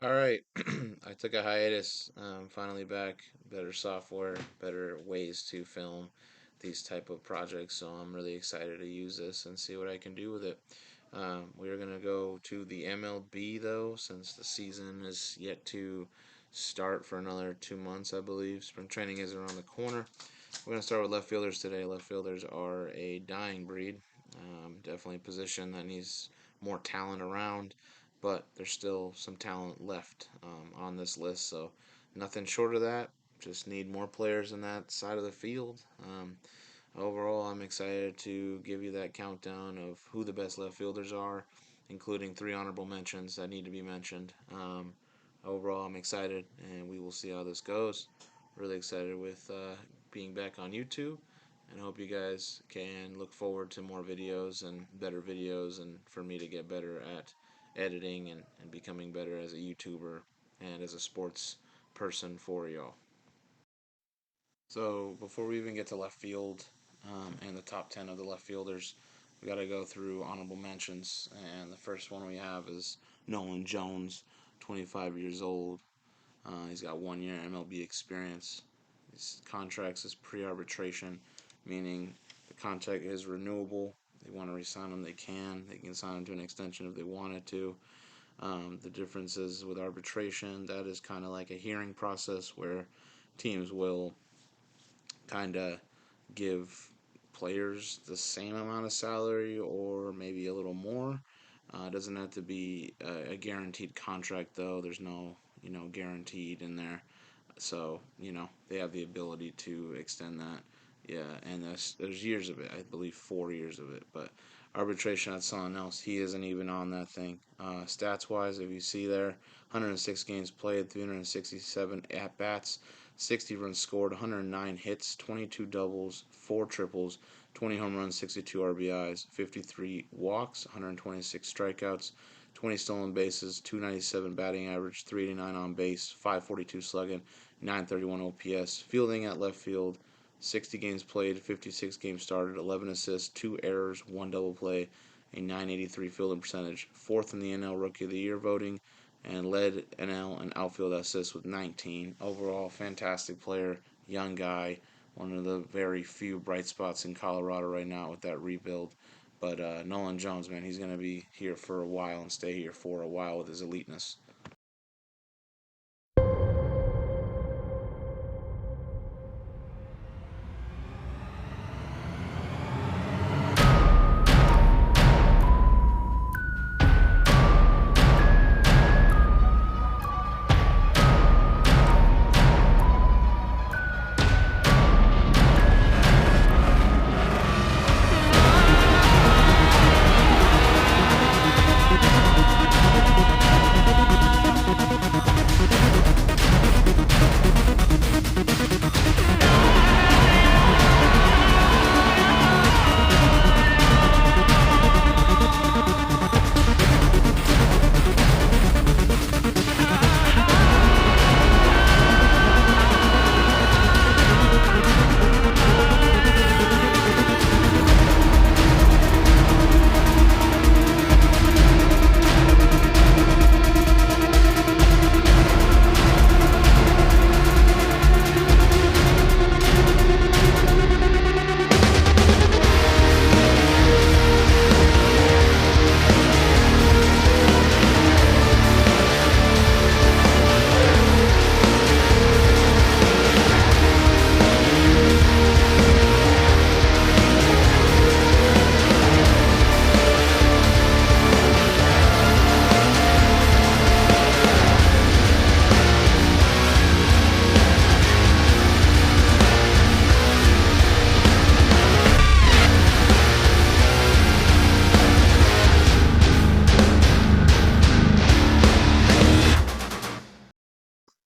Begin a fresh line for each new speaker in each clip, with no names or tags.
All right, I took a hiatus. Finally back. Better software, better ways to film these type of projects. So I'm really excited to use this and see what I can do with it. We are gonna go to the MLB though, since the season is yet to start for another 2 months, I believe. Spring training is around the corner. We're gonna start with left fielders today. Left fielders are a dying breed. Definitely a position that needs more talent around, but there's still some talent left on this list. So nothing short of that. Just need more players in that side of the field. Overall, I'm excited to give you that countdown of who the best left fielders are, including three honorable mentions that need to be mentioned. Overall, I'm excited, and we will see how this goes. Really excited with being back on YouTube, and hope you guys can look forward to more videos and better videos, and for me to get better at editing and becoming better as a YouTuber and as a sports person for y'all. So before we even get to left field and the top 10 of the left fielders, we got to go through honorable mentions. And the first one we have is Nolan Jones, 25 years old. He's got 1 year MLB experience. His contracts is pre-arbitration, meaning the contract is renewable. They want to re-sign him, they can. They can sign him to an extension if they wanted to. The difference is with arbitration, that is kind of like a hearing process where teams will kind of give players the same amount of salary or maybe a little more. It doesn't have to be a guaranteed contract though. There's no guaranteed in there. So they have the ability to extend that. Yeah, and there's years of it. I believe 4 years of it. But arbitration, that's something else. He isn't even on that thing. Stats wise, if you see there, 106 games played, 367 at bats, 60 runs scored, 109 hits, 22 doubles, 4 triples, 20 home runs, 62 RBIs, 53 walks, 126 strikeouts, 20 stolen bases, 297 batting average, 389 on base, 542 slugging, 931 OPS. Fielding at left field, 60 games played, 56 games started, 11 assists, 2 errors, 1 double play, a 983 fielding percentage. Fourth in the NL Rookie of the Year voting, and led NL in outfield assists with 19. Overall, fantastic player, young guy, one of the very few bright spots in Colorado right now with that rebuild. But Nolan Jones, man, he's going to be here for a while and stay here for a while with his eliteness.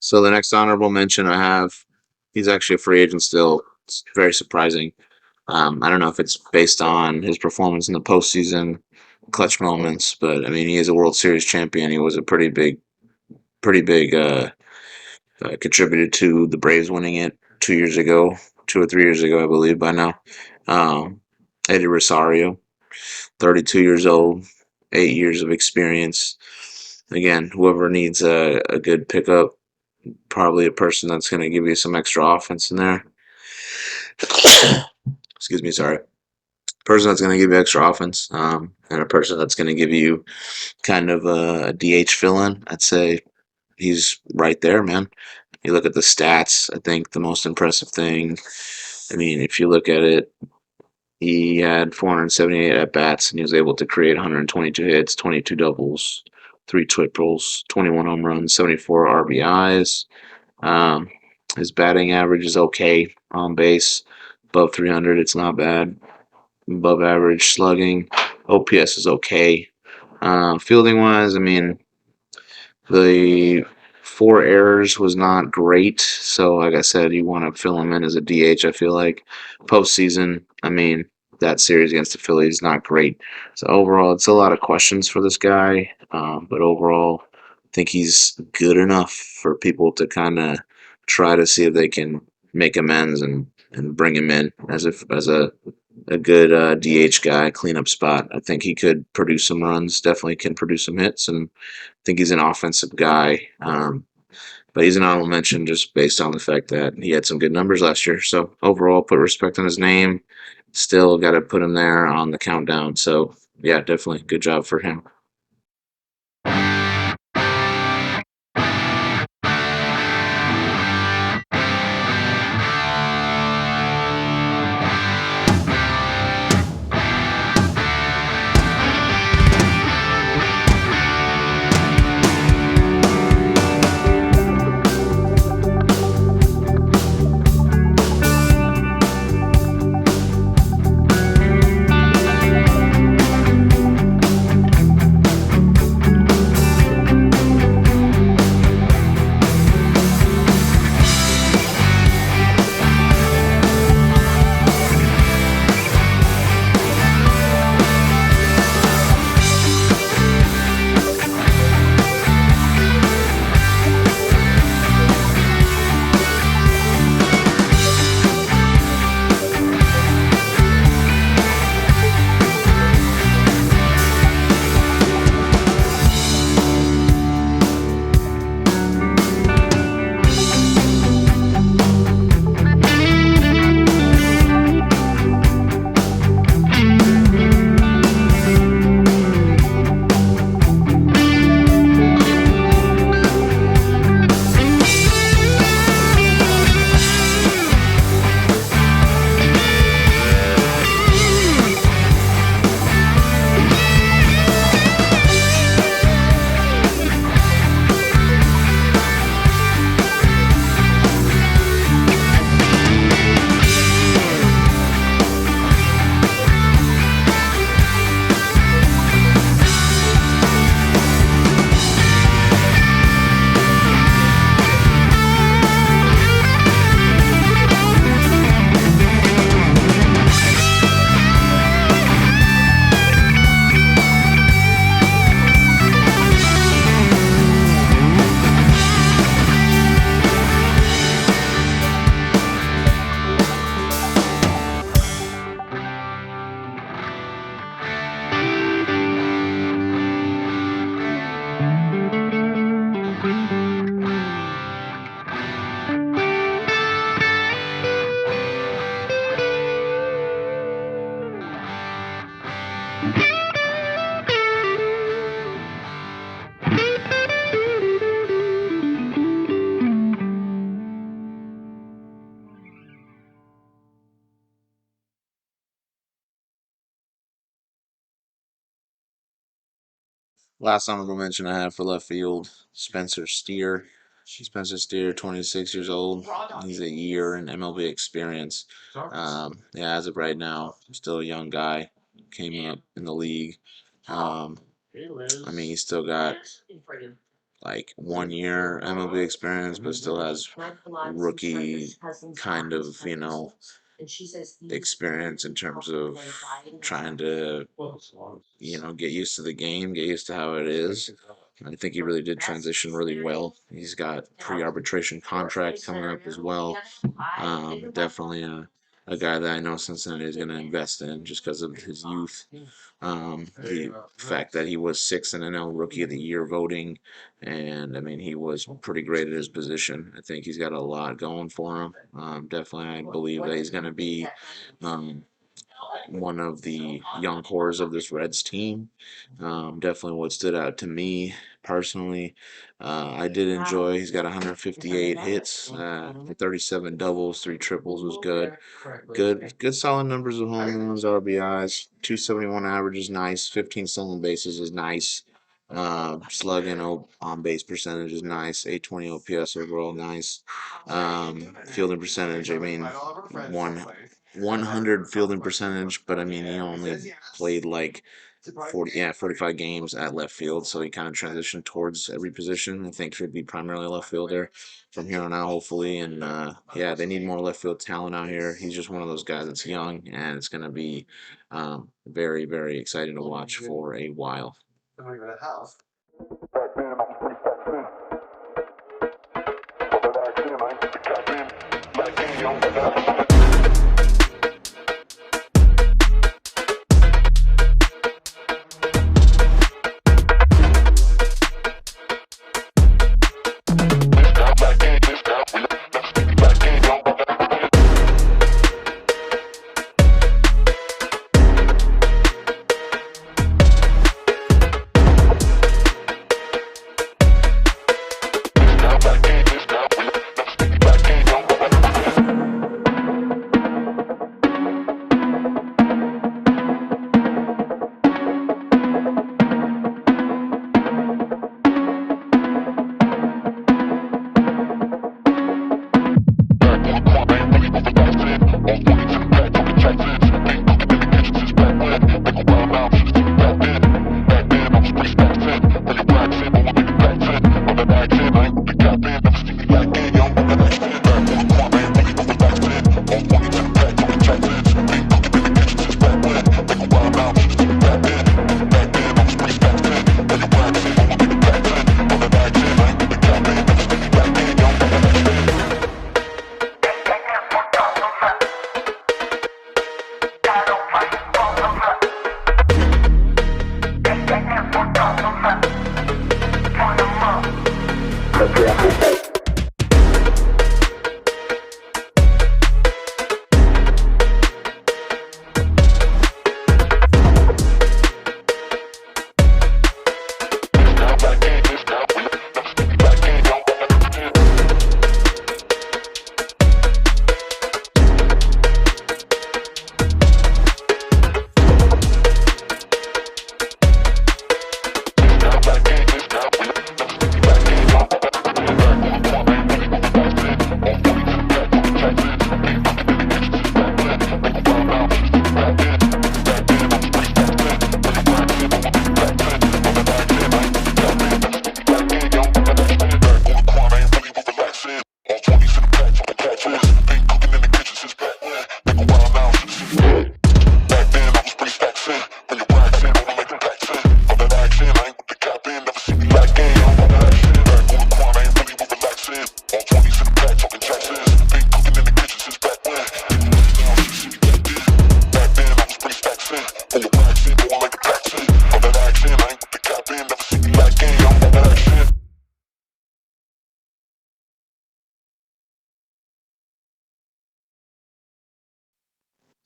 So the next honorable mention I have, he's actually a free agent still. It's very surprising. I don't know if it's based on his performance in the postseason, clutch moments, but I mean he is a World Series champion. He was a pretty big contributed to the Braves winning it 2 years ago, 2 or 3 years ago, I believe by now. Um, Eddie Rosario, 32 years old, 8 years of experience. Again, whoever needs a good pickup, probably a person that's going to give you some extra offense in there. Excuse me, sorry. Person that's going to give you extra offense, and a person that's going to give you kind of a DH fill in. I'd say he's right there, man. You look at the stats, I think the most impressive thing, I mean, if you look at it, he had 478 at bats and he was able to create 122 hits, 22 doubles, 3 triples, 21 home runs, 74 RBIs. Um, his batting average is okay on base, above 300. It's not bad. Above average slugging. OPS is okay. Fielding wise, I mean, the 4 errors was not great. So, like I said, you want to fill him in as a DH. I feel like postseason, I mean, that series against the Phillies not great. So overall, it's a lot of questions for this guy. But overall, I think he's good enough for people to kind of try to see if they can make amends and bring him in as a good DH guy, cleanup spot. I think he could produce some runs. Definitely can produce some hits and think he's an offensive guy. But he's an honorable mention just based on the fact that he had some good numbers last year. So overall, put respect on his name. Still got to put him there on the countdown. So yeah, definitely good job for him. Last honorable mention I have for left field, Spencer Steer. Spencer Steer, 26 years old. He's a year in MLB experience. Yeah, as of right now, still a young guy. Came up in the league. Um, I mean, he's still got like 1 year MLB experience, but still has rookie kind of, experience in terms of trying to, get used to the game, get used to how it is. I think he really did transition really well. He's got pre-arbitration contract coming up as well. Definitely. a guy that I know Cincinnati is going to invest in just because of his youth. The fact that he was sixth in NL Rookie of the Year voting, and I mean he was pretty great at his position. I think he's got a lot going for him. Definitely, I believe that he's going to be um, one of the young cores of this Reds team. Definitely what stood out to me personally. I did enjoy. He's got 158 hits, 37 doubles, three triples was good. Good solid numbers of home runs, RBIs. 271 average is nice. 15 stolen bases is nice. Slugging on base percentage is nice. 820 OPS overall, nice. Fielding percentage, I mean, one 100 fielding percentage, but I mean he only played like 45 games at left field, so he kind of transitioned towards every position. I think he'll be primarily a left fielder from here on out, hopefully. And yeah, they need more left field talent out here. He's just one of those guys that's young, and it's going to be very, very exciting to watch for a while.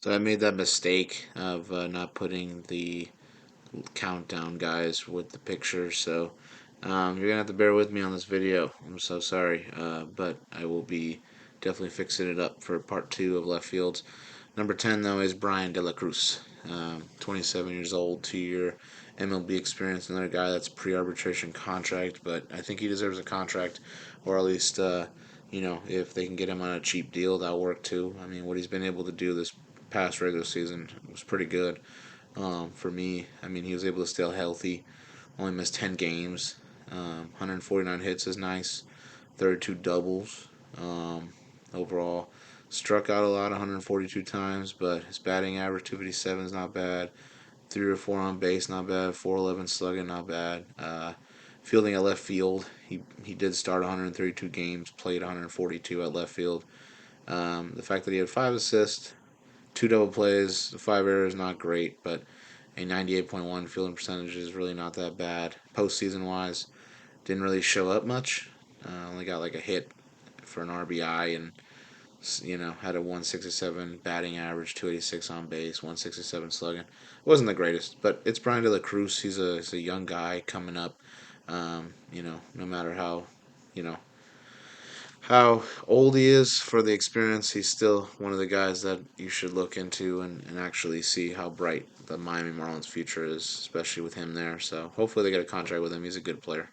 So I made that mistake of not putting the countdown guys with the picture. So you're gonna have to bear with me on this video. I'm so sorry, but I will be definitely fixing it up for part two of left fields. Number 10 though is Bryan de la Cruz, 27 years old, 2-year MLB experience. Another guy that's pre-arbitration contract, but I think he deserves a contract, or at least if they can get him on a cheap deal, that'll work too. I mean, what he's been able to do this past regular season was pretty good. For me, I mean, he was able to stay healthy, only missed 10 games. 149 hits is nice, 32 doubles. Overall, struck out a lot, 142 times, but his batting average, 257, is not bad. 3 or 4 on base, not bad. 411 slugging, not bad. Fielding at left field, he did start 132 games, played 142 at left field. The fact that he had 5 assists, 2 double plays, 5 errors, not great, but a 98.1 fielding percentage is really not that bad. Postseason wise, didn't really show up much. Only got like a hit for an RBI and had a 167 batting average, 286 on base, 167 slugging. Wasn't the greatest, but it's Bryan de la Cruz. He's a young guy coming up. No matter you know, how old he is for the experience, he's still one of the guys that you should look into and actually see how bright the Miami Marlins future is, especially with him there. So hopefully they get a contract with him. He's a good player.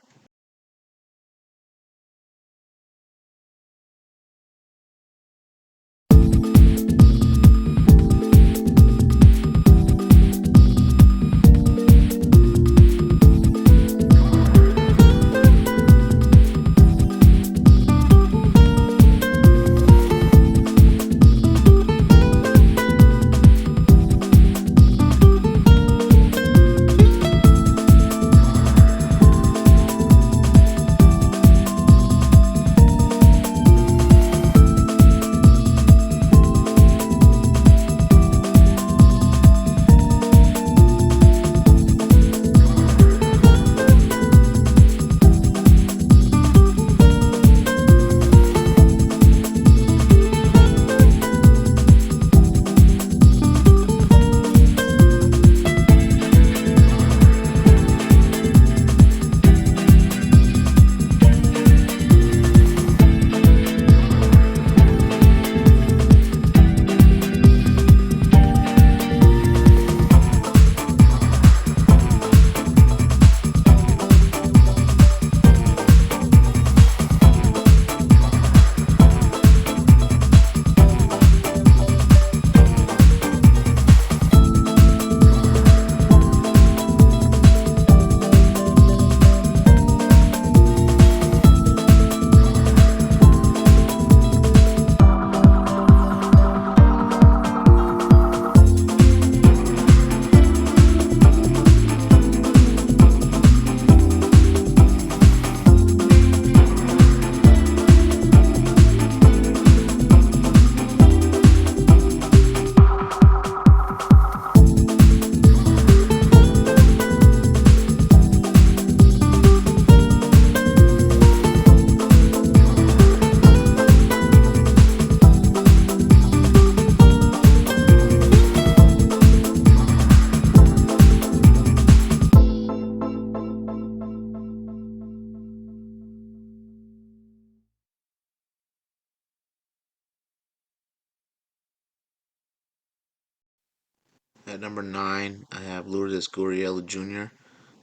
At number 9, I have Lourdes Gurriel Jr.,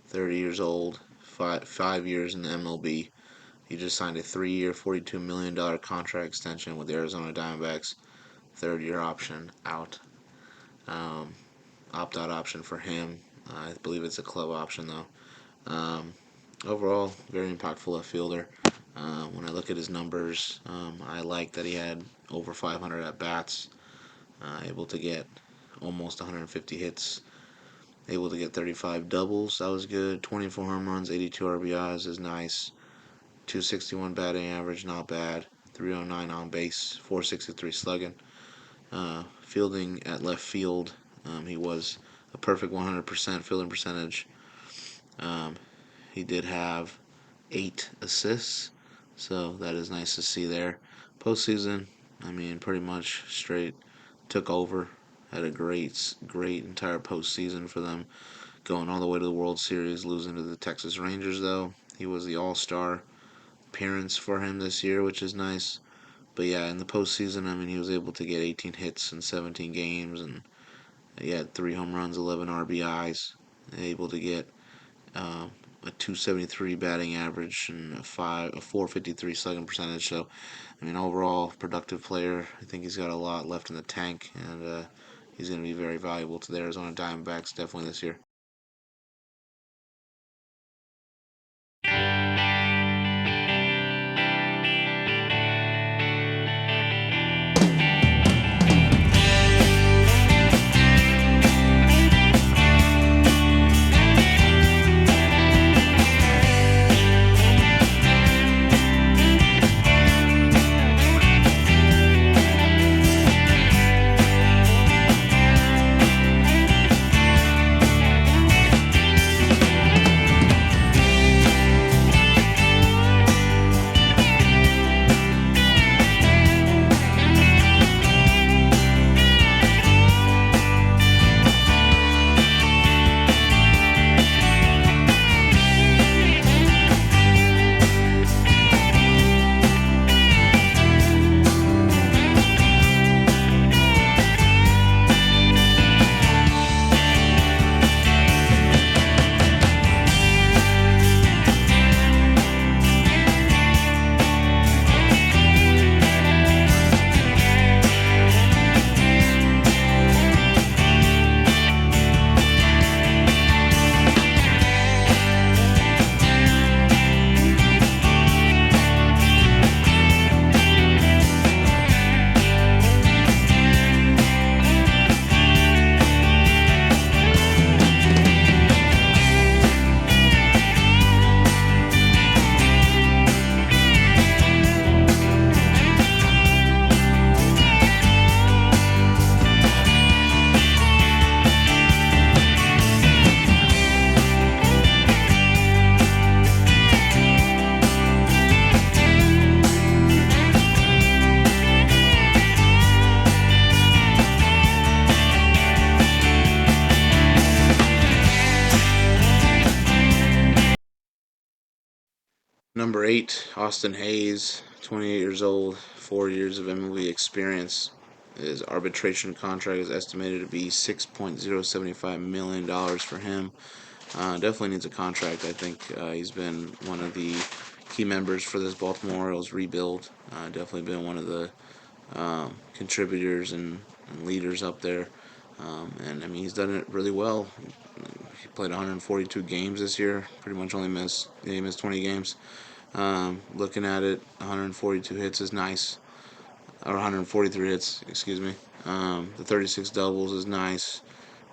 30 years old, 5 years in the MLB. He just signed a 3-year, $42 million contract extension with the Arizona Diamondbacks. Third-year option out. Um, Opt-out option for him. I believe it's a club option, though. Overall, very impactful left fielder. When I look at his numbers, I like that he had over 500 at-bats, able to get almost 150 hits, able to get 35 doubles. That was good. 24 home runs, 82 RBIs is nice. 261 batting average, not bad. 309 on base, 463 slugging. Fielding at left field, he was a perfect 100% fielding percentage. He did have 8 assists, so that is nice to see there. Postseason, pretty much straight took over. Had a great entire postseason for them, going all the way to the World Series, losing to the Texas Rangers, though. He was the all-star appearance for him this year, which is nice. But yeah, in the postseason, he was able to get 18 hits in 17 games, and he had 3 home runs, 11 RBIs, able to get a 273 batting average and a 453 slugging percentage. So, overall productive player. I think he's got a lot left in the tank, and he's going to be very valuable to the Arizona Diamondbacks definitely this year. Number 8, Austin Hayes, 28 years old, 4 years of MLB experience. His arbitration contract is estimated to be $6.075 million for him. Definitely needs a contract. I think he's been one of the key members for this Baltimore Orioles rebuild. Definitely been one of the contributors and leaders up there. And I mean, he's done it really well. He played 142 games this year. Pretty much only missed 20 games. Looking at it, 142 hits is nice, or 143 hits, excuse me. The 36 doubles is nice.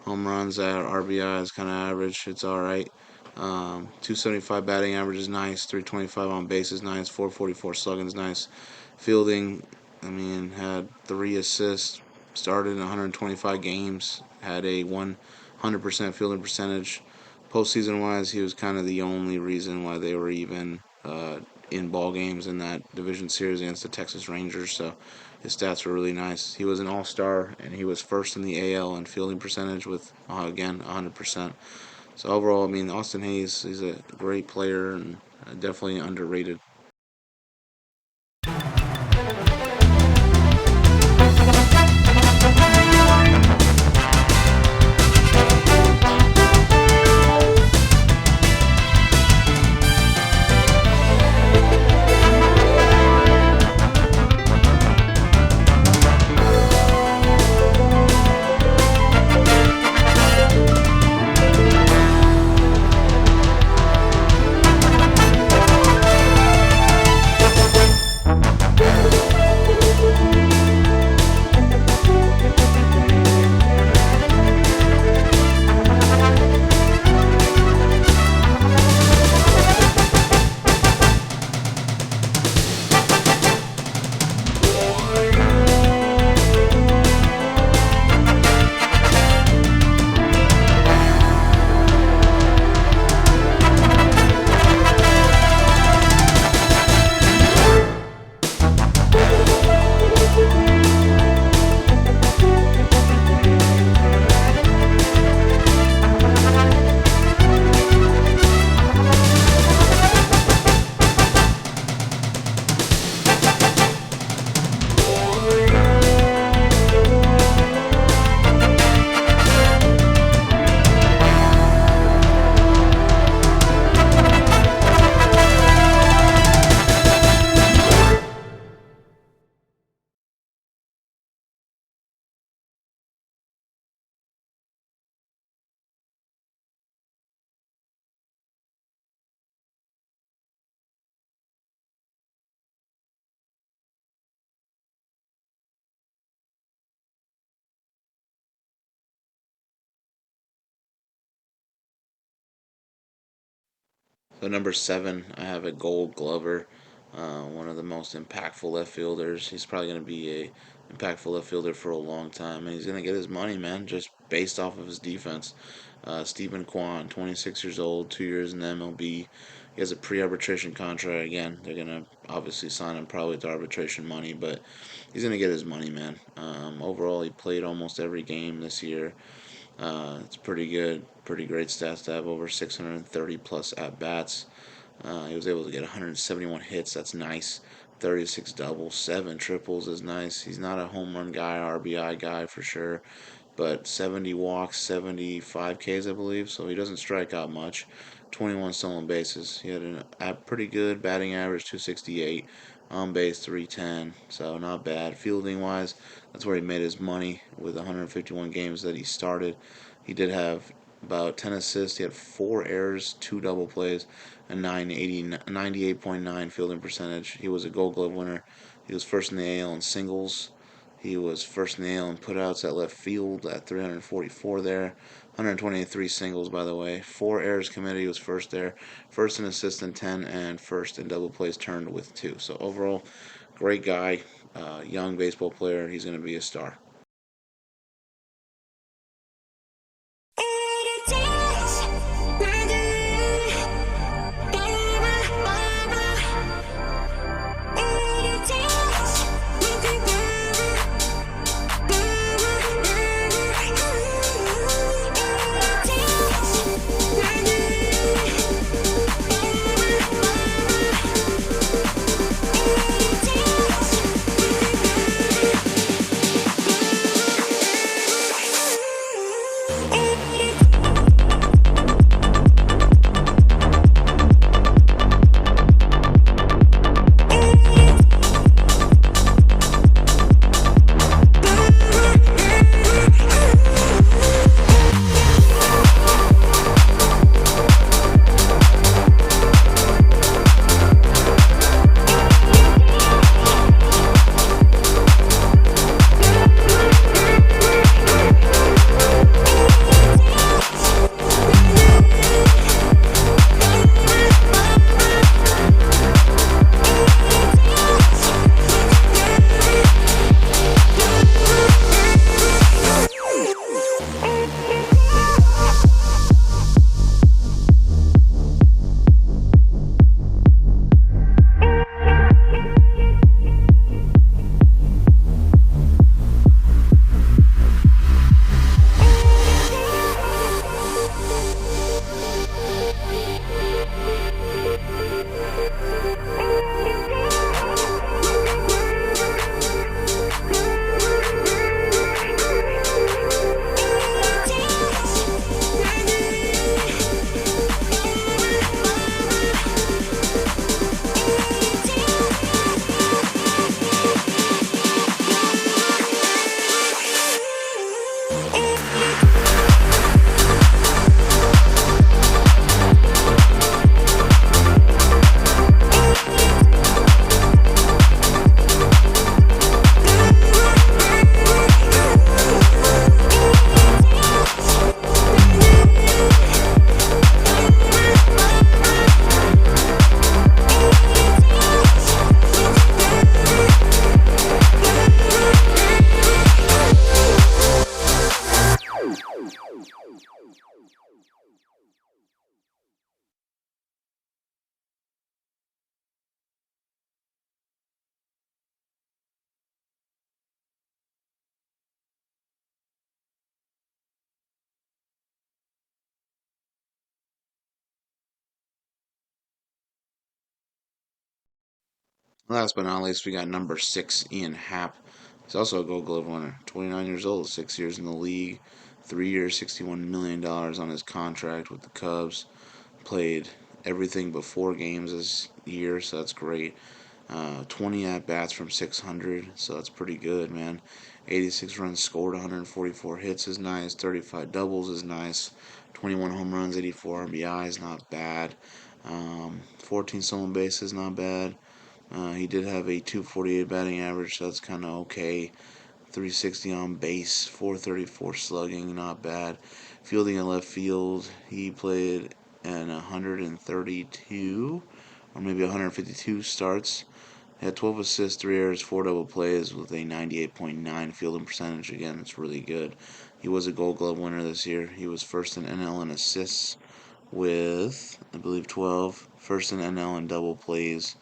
Home runs at RBI is kind of average. It's all right. 275 batting average is nice. 325 on base is nice. 444 slugging is nice. Fielding, I mean, had 3 assists. Started in 125 games. Had a 100% fielding percentage. Postseason wise, he was kind of the only reason why they were even in ball games in that division series against the Texas Rangers. So his stats were really nice. He was an all-star, and he was first in the AL in fielding percentage with, again, 100%. So overall, I mean, Austin Hayes, he's a great player and definitely underrated. So number 7, I have a Gold Glover, one of the most impactful left fielders. He's probably going to be a impactful left fielder for a long time, and he's going to get his money, man, just based off of his defense. Stephen Kwan, 26 years old, 2 years in the MLB. He has a pre-arbitration contract. Again, they're going to obviously sign him probably with arbitration money, but he's going to get his money, man. Overall, he played almost every game this year. It's pretty good, pretty great stats to have over 630 plus at bats. He was able to get 171 hits. That's nice. 36 doubles, 7 triples is nice. He's not a home run guy, RBI guy for sure, but 70 walks, 75 Ks, I believe. So he doesn't strike out much. 21 stolen bases. He had a pretty good batting average, 268. On base, 310. So not bad. Fielding wise, that's where he made his money with 151 games that he started. He did have about 10 assists. He had 4 errors, 2 double plays, and 98.9 fielding percentage. He was a Gold Glove winner. He was first in the AL in singles. He was first in the AL in putouts at left field at 344 there. 123 singles, by the way. 4 errors committed. He was first there. First in assists in 10, and first in double plays turned with 2. So overall, great guy. Young baseball player. He's going to be a star. Last but not least, we got number 6, Ian Happ. He's also a Gold Glove winner. 29 years old, 6 years in the league, 3 years, $61 million on his contract with the Cubs. Played everything but 4 games this year, so that's great. 20 at bats from 600, so that's pretty good, man. 86 runs scored, 144 hits is nice. 35 doubles is nice. 21 home runs, 84 RBIs, not bad. 14 stolen bases, not bad. He did have a 248 batting average, so that's kind of okay. 360 on base, 434 slugging, not bad. Fielding in left field, he played in 132 or maybe 152 starts. He had 12 assists, 3 errors, 4 double plays with a 98.9 fielding percentage. Again, it's really good. He was a Gold Glove winner this year. He was first in NL in assists with, I believe, 12. First in NL in double plays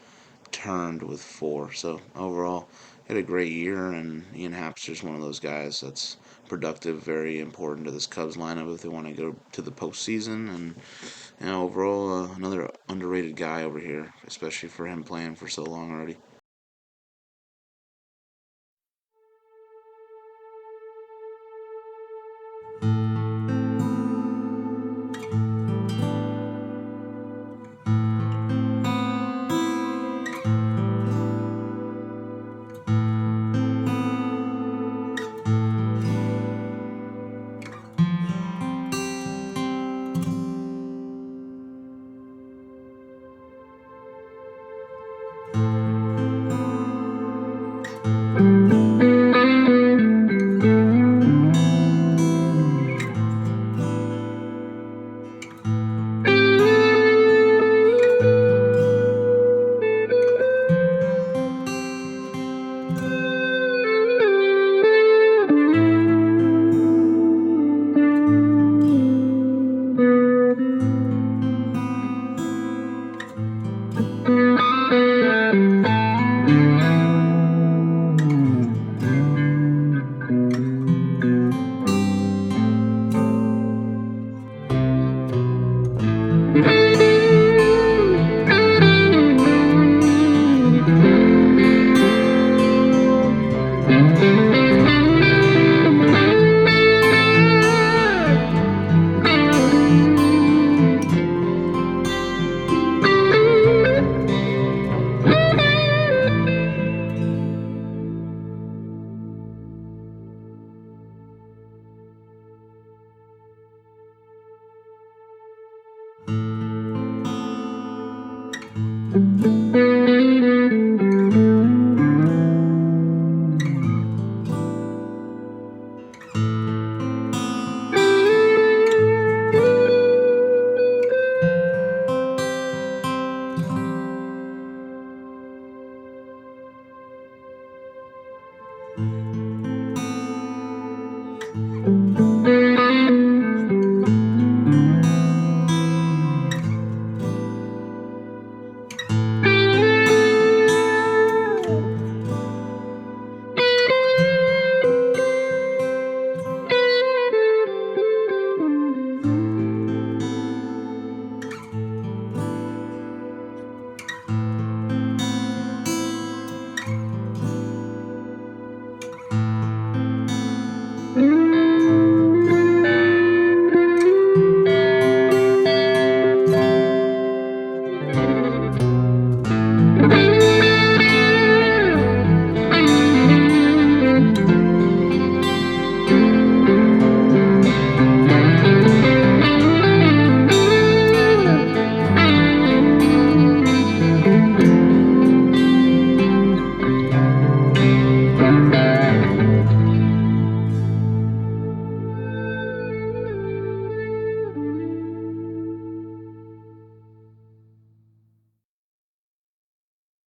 turned with 4. So overall, he had a great year, and Ian Happ's just one of those guys that's productive, very important to this Cubs lineup if they want to go to the postseason. And overall, another underrated guy over here, especially for him playing for so long already.